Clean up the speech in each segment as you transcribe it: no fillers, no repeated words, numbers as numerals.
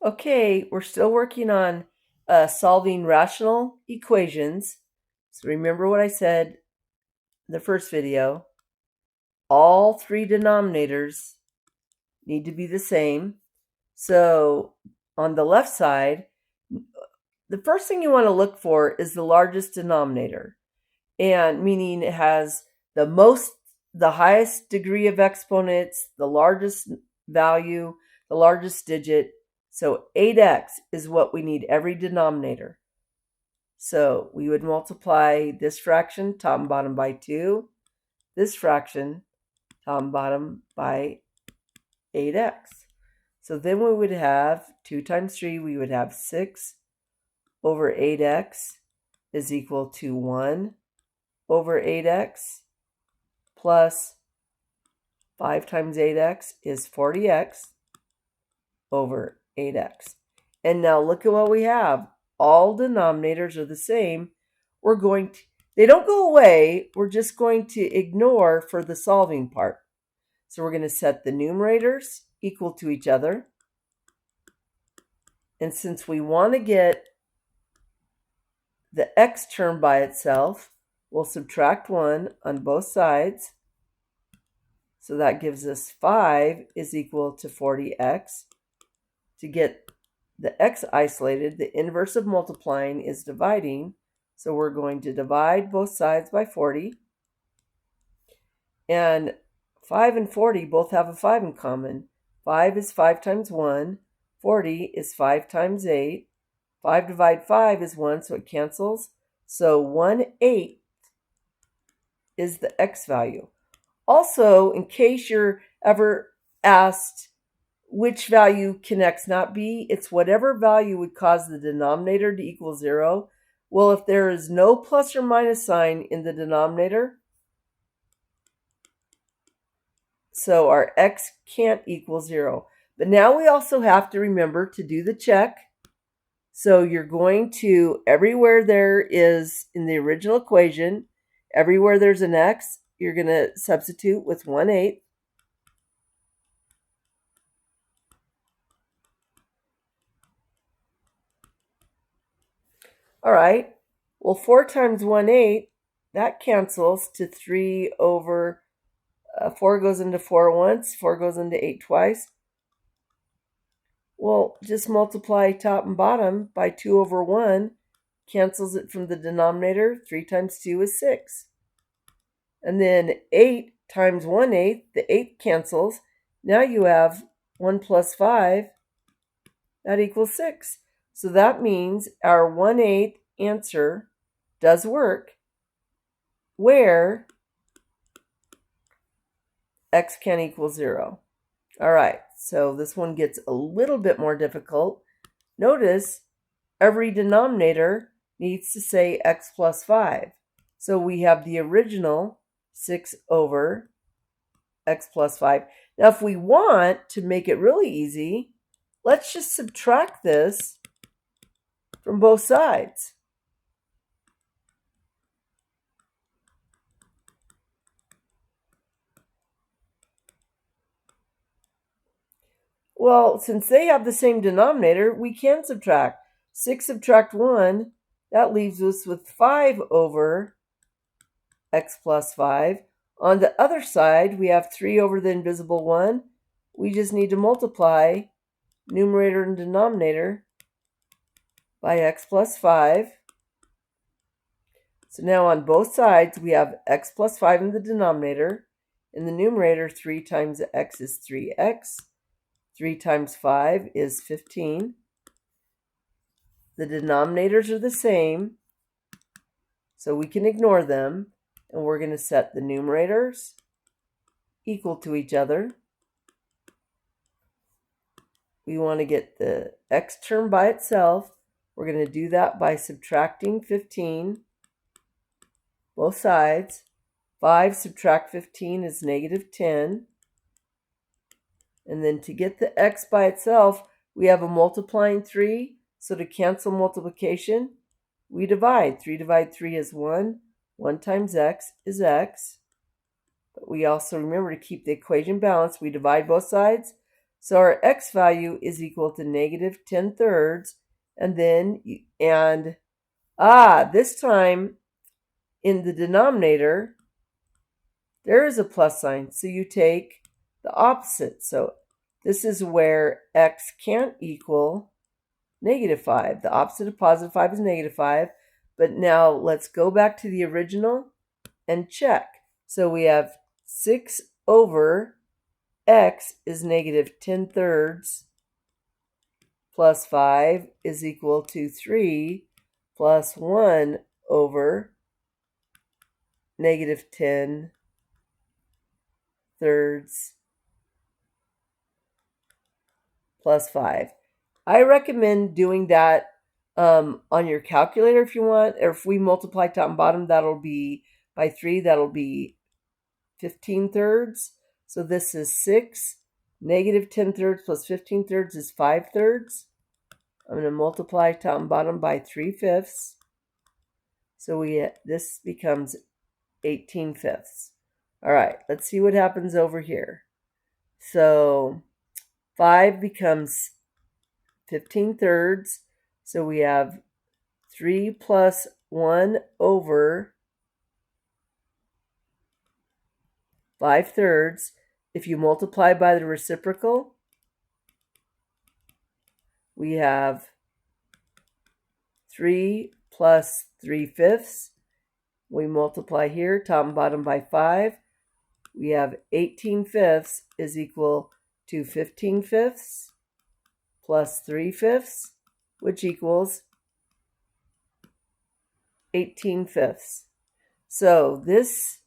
Okay, we're still working on solving rational equations. So remember what I said in the first video. All three denominators need to be the same. So on the left side, the first thing you want to look for is the largest denominator, and meaning it has the highest degree of exponents, the largest value, the largest digit. So 8x is what we need every denominator. So we would multiply this fraction, top and bottom, by 2, this fraction, top and bottom, by 8x. So then we would have 2 times 3, we would have 6 over 8x is equal to 1 over 8x plus 5 times 8x is 40x over 8x. And now look at what we have. All denominators are the same. They don't go away. We're just going to ignore for the solving part. So we're going to set the numerators equal to each other. And since we want to get the x term by itself, we'll subtract 1 on both sides. So that gives us 5 is equal to 40x. To get the x isolated, the inverse of multiplying is dividing. So we're going to divide both sides by 40. And 5 and 40 both have a 5 in common. 5 is 5 times 1. 40 is 5 times 8. 5 divided 5 is 1, so it cancels. So 1/8 is the x value. Also, in case you're ever asked which value can x not be, it's whatever value would cause the denominator to equal 0. Well, if there is no plus or minus sign in the denominator, so our x can't equal 0. But now we also have to remember to do the check. So you're going to, everywhere there is in the original equation, everywhere there's an x, you're going to substitute with 1/8. All right, well, 4 times 1/8, that cancels to 3 over, 4 goes into 4 once, 4 goes into 8 twice. Well, just multiply top and bottom by 2 over 1, cancels it from the denominator. 3 times 2 is 6. And then 8 times 1/8, the 8 cancels. Now you have 1 plus 5, that equals 6. So that means our 1/8 answer does work where x can equal 0. All right, so this one gets a little bit more difficult. Notice every denominator needs to say x plus 5. So we have the original 6 over x plus 5. Now, if we want to make it really easy, let's just subtract this from both sides. Well, since they have the same denominator, we can subtract. 6 subtract 1, that leaves us with 5 over x plus 5. On the other side, we have 3 over the invisible 1. We just need to multiply numerator and denominator by x plus 5. So now on both sides, we have x plus 5 in the denominator. In the numerator, 3 times x is 3x. 3 times 5 is 15. The denominators are the same, so we can ignore them. And we're going to set the numerators equal to each other. We want to get the x term by itself. We're going to do that by subtracting 15, both sides. 5 subtract 15 is negative 10. And then to get the x by itself, we have a multiplying 3. So to cancel multiplication, we divide. 3 divided 3 is 1. 1 times x is x. But we also remember to keep the equation balanced. We divide both sides So our x value is equal to negative 10 thirds. And then, this time in the denominator, there is a plus sign. So you take the opposite. So this is where x can't equal negative 5. The opposite of positive 5 is negative 5. But now let's go back to the original and check. So we have 6 over x is negative 10 thirds plus 5 is equal to 3 plus 1 over negative 10 thirds plus 5. I recommend doing that on your calculator if you want, or if we multiply top and bottom, that'll be by 3, that'll be 15 thirds. So this is 6. Negative 10 thirds plus 15 thirds is 5 thirds. I'm going to multiply top and bottom by 3/5. So this becomes 18/5. All right, let's see what happens over here. So 5 becomes 15 thirds. So we have 3 plus 1 over 5 thirds. If you multiply by the reciprocal, we have 3 plus 3/5. We multiply here, top and bottom by 5. We have 18/5 is equal to 15/5 plus 3/5, which equals 18/5. So this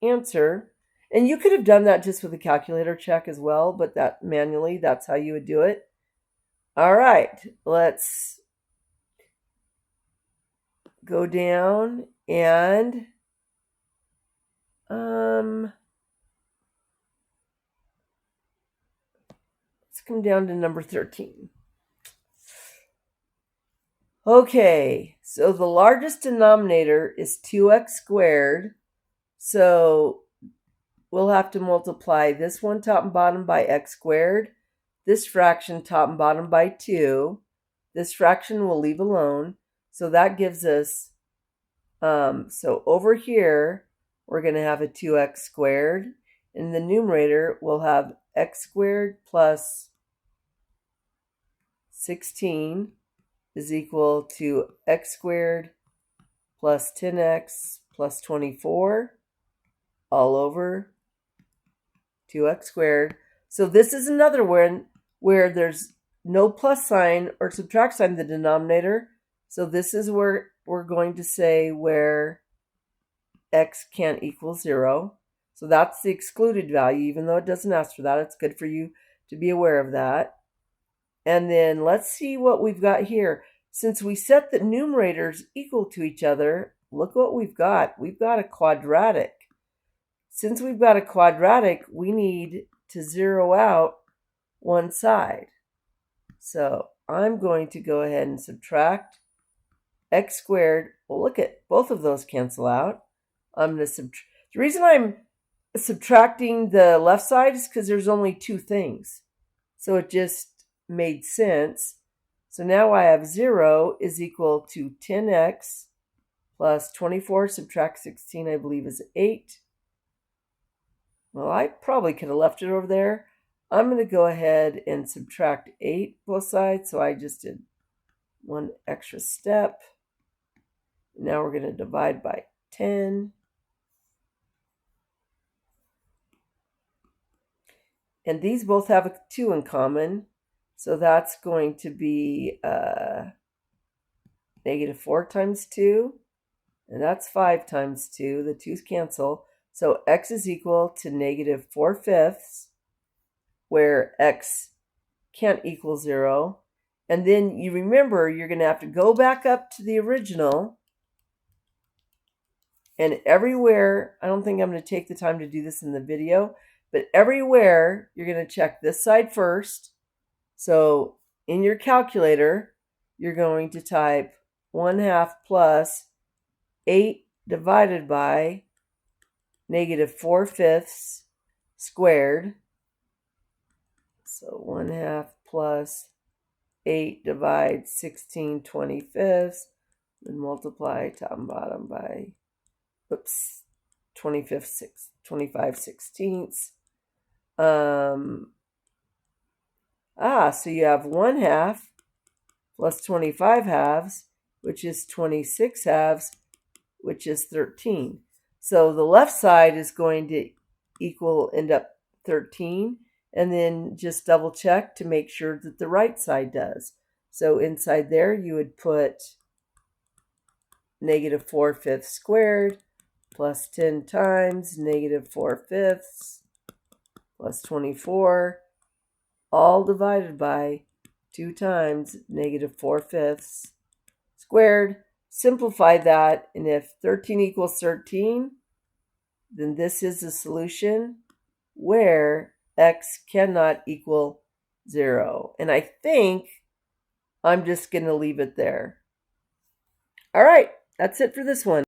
answer, and you could have done that just with a calculator check as well, but that manually, that's how you would do it. All right, let's go down and let's come down to number 13. Okay, so the largest denominator is 2x squared. So we'll have to multiply this one top and bottom by x squared, this fraction top and bottom by 2. This fraction we'll leave alone. So that gives us, so over here, we're going to have a 2x squared. In the numerator, we'll have x squared plus 16 is equal to x squared plus 10x plus 24 all over 2x squared. So this is another one where there's no plus sign or subtract sign in the denominator. So this is where we're going to say where x can't equal 0. So that's the excluded value, even though it doesn't ask for that. It's good for you to be aware of that. And then let's see what we've got here. Since we set the numerators equal to each other, look what we've got. We've got a quadratic. Since we've got a quadratic, we need to zero out one side. So I'm going to go ahead and subtract x squared. Well, look at both of those cancel out. I'm going to the reason I'm subtracting the left side is because there's only two things. So it just made sense. So now I have 0 is equal to 10x plus 24 subtract 16, I believe, is 8. Well, I probably could have left it over there. I'm going to go ahead and subtract 8 both sides. So I just did one extra step. Now we're going to divide by 10. And these both have a 2 in common. So that's going to be negative 4 times 2. And that's 5 times 2. The 2's cancel. So x is equal to negative 4/5, where x can't equal 0. And then you remember you're going to have to go back up to the original. And everywhere, I don't think I'm going to take the time to do this in the video, but everywhere you're going to check this side first. So in your calculator, you're going to type 1/2 plus 8 divided by negative 4/5 squared. So 1/2 plus 8 divides 16/25, and multiply top and bottom by, 25 sixteenths. So you have 1/2 plus 25 halves, which is 26 halves, which is 13. So the left side is going to end up 13, and then just double check to make sure that the right side does. So inside there you would put -4/5 squared plus 10 times -4/5 plus 24, all divided by 2 times -4/5 squared. Simplify that, and if 13 equals 13, then this is a solution where x cannot equal 0. And I think I'm just going to leave it there. All right, that's it for this one.